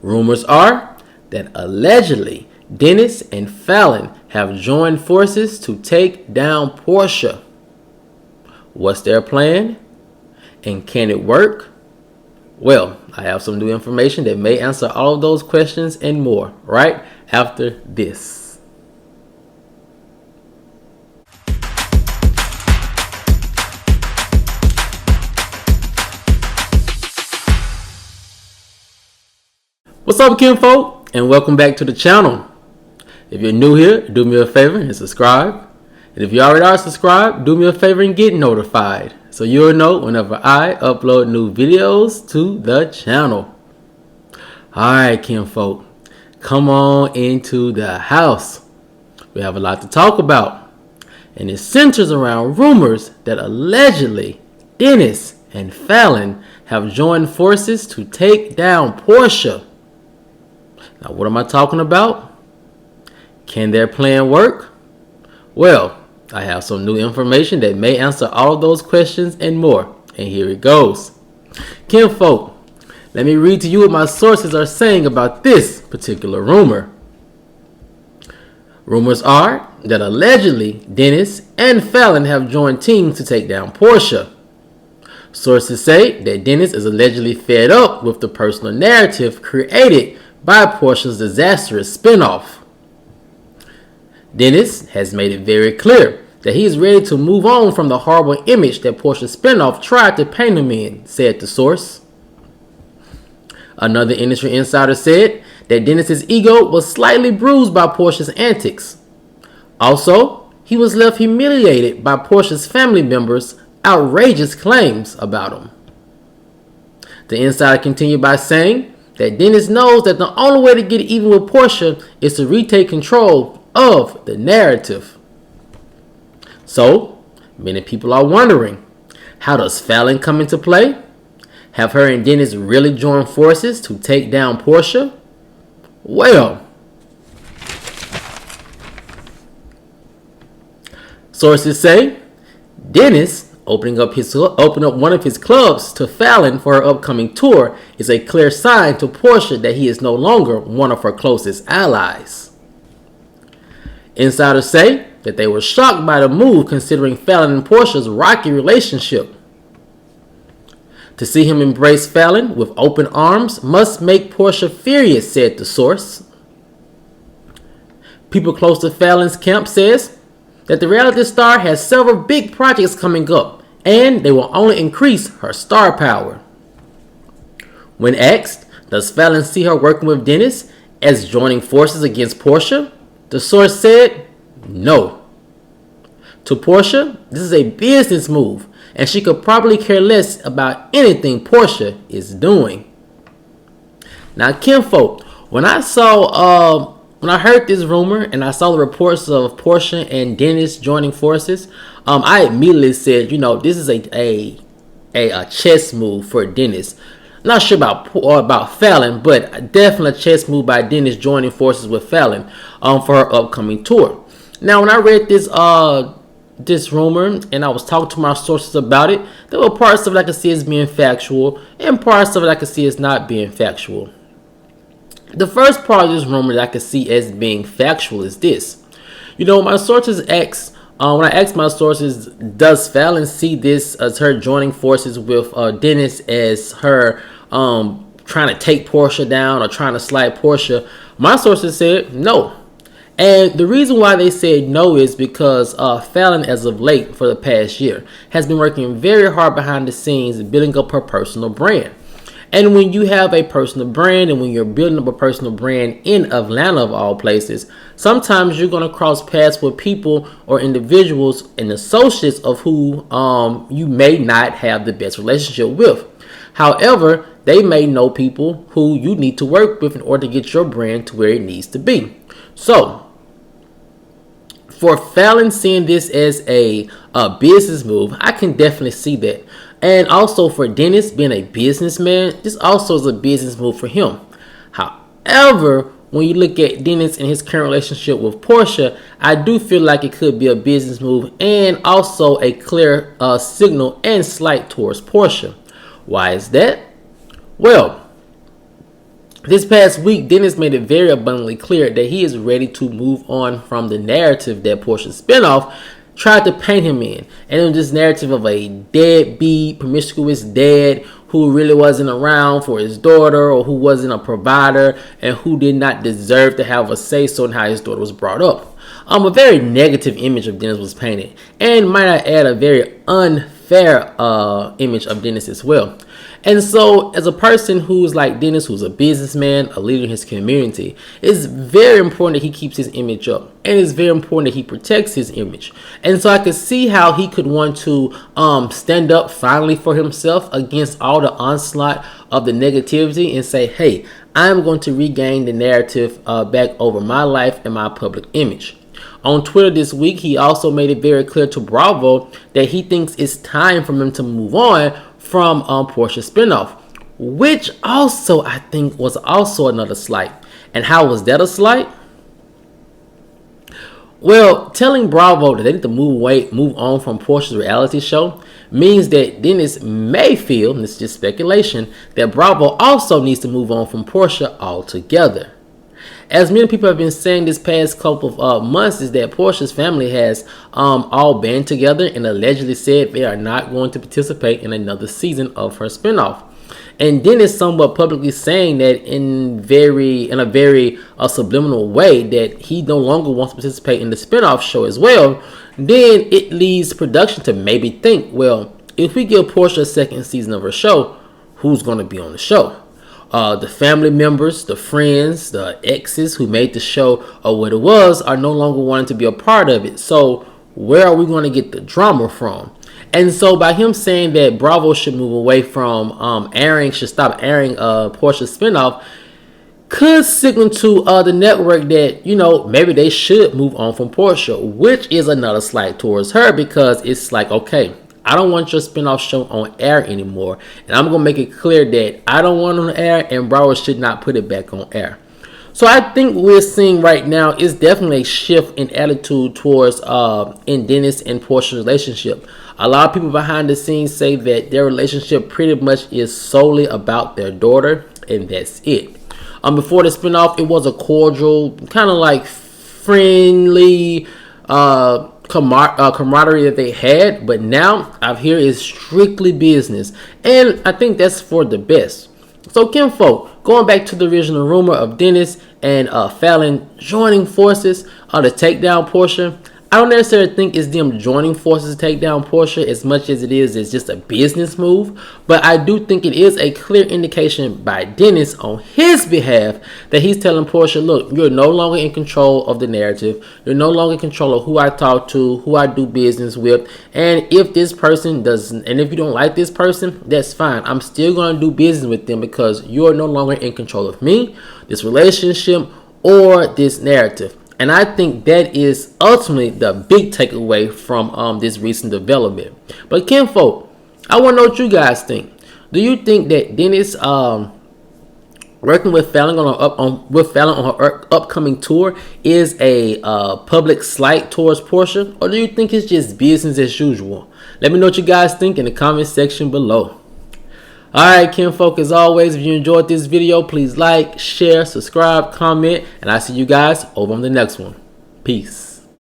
Rumors are that allegedly Dennis and Falynn have joined forces to take down Porsha. What's their plan? And can it work? Well, I have some new information that may answer all of those questions and more right after this. What's up, kinfolk, and welcome back to the channel. If you're new here, do me a favor and subscribe. And if you already are subscribed, do me a favor and get notified so you'll know whenever I upload new videos to the channel. Alright, kinfolk, come on into the house. We have a lot to talk about, and it centers around rumors that allegedly Dennis and Falynn have joined forces to take down Porsha. Now, what am I talking about? Can their plan work? Well, I have some new information that may answer all of those questions and more. And here it goes. Kinfolk, let me read to you what my sources are saying about this particular rumor. Rumors are that allegedly Dennis and Falynn have joined teams to take down Porsha. Sources say that Dennis is allegedly fed up with the personal narrative created by Porsha's disastrous spinoff. Dennis has made it very clear that he is ready to move on from the horrible image that Porsha's spinoff tried to paint him in, said the source. Another industry insider said that Dennis's ego was slightly bruised by Porsha's antics. Also, he was left humiliated by Porsha's family members' outrageous claims about him. The insider continued by saying that Dennis knows that the only way to get even with Porsha is to retake control of the narrative. So, many people are wondering, how does Falynn come into play? Have her and Dennis really joined forces to take down Porsha? Well, sources say Dennis opening up one of his clubs to Falynn for her upcoming tour is a clear sign to Porsha that he is no longer one of her closest allies. Insiders say that they were shocked by the move considering Falynn and Porsha's rocky relationship. To see him embrace Falynn with open arms must make Porsha furious, said the source. People close to Falynn's camp says that the reality star has several big projects coming up, and they will only increase her star power. When asked, does Falynn see her working with Dennis as joining forces against Porsha? The source said, no. To Porsha, this is a business move, and she could probably care less about anything Porsha is doing. Now, kinfolk, when I heard this rumor and I saw the reports of Porsha and Dennis joining forces, I immediately said, this is a chess move for Dennis. Not sure about Falynn, but definitely a chess move by Dennis joining forces with Falynn for her upcoming tour. Now, when I read this rumor and I was talking to my sources about it, there were parts of it I could see as being factual and parts of it I could see as not being factual. The first part of this rumor that I could see as being factual is this. My sources asked, when I asked my sources, does Falynn see this as her joining forces with Dennis as her trying to take Porsha down or trying to slide Porsha? My sources said no. And the reason why they said no is because Falynn, as of late for the past year, has been working very hard behind the scenes building up her personal brand. And when you have a personal brand and when you're building up a personal brand in Atlanta of all places, sometimes you're going to cross paths with people or individuals and associates of who you may not have the best relationship with. However, they may know people who you need to work with in order to get your brand to where it needs to be. So, for Falynn seeing this as a business move, I can definitely see that. And also for Dennis being a businessman, this also is a business move for him. However, when you look at Dennis and his current relationship with Porsha, I do feel like it could be a business move and also a clear signal and slight towards Porsha. Why is that? Well, This past week, Dennis made it very abundantly clear that he is ready to move on from the narrative that Porsha's spinoff tried to paint him in. And it was this narrative of a deadbeat, promiscuous dad who really wasn't around for his daughter, or who wasn't a provider, and who did not deserve to have a say-so in how his daughter was brought up. A very negative image of Dennis was painted, and might I add, a very unfair image of Dennis as well. And so, as a person who's like Dennis, who's a businessman, a leader in his community, it's very important that he keeps his image up. And it's very important that he protects his image. And so I could see how he could want to stand up finally for himself against all the onslaught of the negativity and say, hey, I'm going to regain the narrative back over my life and my public image. On Twitter this week, he also made it very clear to Bravo that he thinks it's time for him to move on from Porsha's spinoff, which also I think was also another slight. And how was that a slight? Well, telling Bravo that they need to move on from Porsha's reality show means that Dennis may feel, and this is just speculation, that Bravo also needs to move on from Porsha altogether. As many people have been saying this past couple of months, is that Porsha's family has all band together and allegedly said they are not going to participate in another season of her spinoff. And Dennis somewhat publicly saying that in a very subliminal way that he no longer wants to participate in the spinoff show as well. Then it leads production to maybe think, well, if we give Porsha a second season of her show, who's going to be on the show? The family members, the friends, the exes who made the show what it was are no longer wanting to be a part of it. So where are we going to get the drama from? And so by him saying that Bravo should move away from should stop airing Porsha's spinoff, could signal to the network that, maybe they should move on from Porsha, which is another slight towards her, because it's like, okay, I don't want your spinoff show on air anymore, and I'm going to make it clear that I don't want it on air, and Bravo should not put it back on air. So I think we're seeing right now is definitely a shift in attitude towards in Dennis and Porsha's relationship. A lot of people behind the scenes say that their relationship pretty much is solely about their daughter, and that's it. Before the spinoff, it was a cordial, kind of like friendly camaraderie that they had, but now I hear is strictly business, and I think that's for the best. So kinfolk, going back to the original rumor of Dennis and Falynn joining forces to take down Porsha, I don't necessarily think it's them joining forces to take down Porsha as much as it is it's just a business move. But I do think it is a clear indication by Dennis on his behalf that he's telling Porsha, look, you're no longer in control of the narrative. You're no longer in control of who I talk to, who I do business with. And if this person doesn't, and if you don't like this person, that's fine. I'm still going to do business with them because you're no longer in control of me, this relationship, or this narrative. And I think that is ultimately the big takeaway from this recent development. But kinfolk, I want to know what you guys think. Do you think that Dennis working with Falynn on her upcoming tour is a public slight towards Porsha, or do you think it's just business as usual? Let me know what you guys think in the comment section below. Alright, kinfolk, as always, if you enjoyed this video, please like, share, subscribe, comment, and I'll see you guys over on the next one. Peace.